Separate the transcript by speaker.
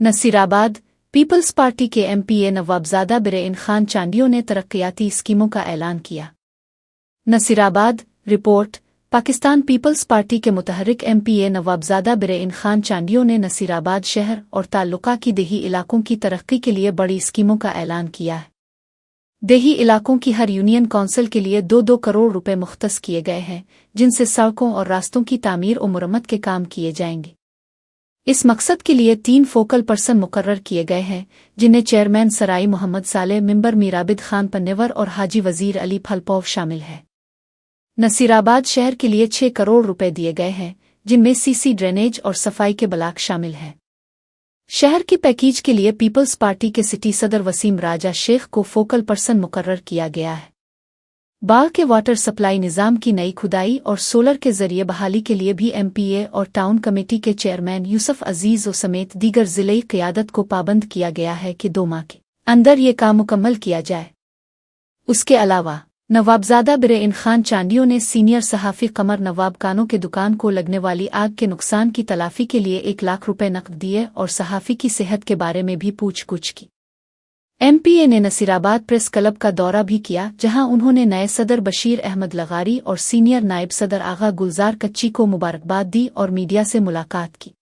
Speaker 1: नसीराबाद पीपल्स पार्टी के एमपीए नवाबजादा बिरेइन खान चांडियों ने तरक्याती स्कीमों का ऐलान किया। नसीराबाद रिपोर्ट पाकिस्तान पीपल्स पार्टी के मुतहर्रिक एमपीए नवाबजादा बिरेइन खान चांडियों ने नसीराबाद शहर और ताल्लुका की देही इलाकों की तरक्की के लिए बड़ी स्कीमों का ऐलान किया है। देही इलाकों की हर यूनियन काउंसिल के लिए 2-2 करोड़ रुपए मुख्तस किए गए हैं, जिनसे सड़कों और रास्तों की तामीर और मुरम्मत के काम किए जाएंगे। इस मकसद के लिए 3 फोकल पर्सन मुकर्रर किए गए हैं, जिनमें चेयरमैन सराई मोहम्मद सालेह, मेंबर मीराबिद खान पन्नेवर और हाजी वजीर अली फलपौव शामिल है। नसीराबाद शहर के लिए 6 करोड़ रुपए दिए गए हैं, जिनमें सीसी ड्रेनेज और सफाई के ब्लाक शामिल हैं। शहर की पैकेज के लिए पीपल्स पार्टी के सिटी सदर वसीम राजा शेख को फोकल पर्सन मुकर्रर किया गया है। बाग के वाटर सप्लाई निज़ाम की नई खुदाई और सोलर के जरिए बहाली के लिए भी एमपीए और टाउन कमेटी के चेयरमैन यूसुफ अजीज समेत दीगर जिले क़यादत को पाबंद किया गया है कि 2 माह के अंदर ये काम मुकम्मल किया जाए। उसके अलावा नवाबजादा बिरेइन खान चांडियों ने सीनियर सहाफ़ी कमर नवाब कानों के दुकान को लगने वाली आग के नुकसान की तलाफी के लिए 1 लाख रुपए नकद दिए और सहाफ़ी की सेहत के बारे में भी पूछ-गुछ की। एमपीए ने नसीराबाद प्रेस क्लब का दौरा भी किया, जहां उन्होंने नए सदर बशीर अहमद लगारी और सीनियर नायब सदर आगा गुलजार कच्ची को मुबारकबाद दी और मीडिया से मुलाकात की।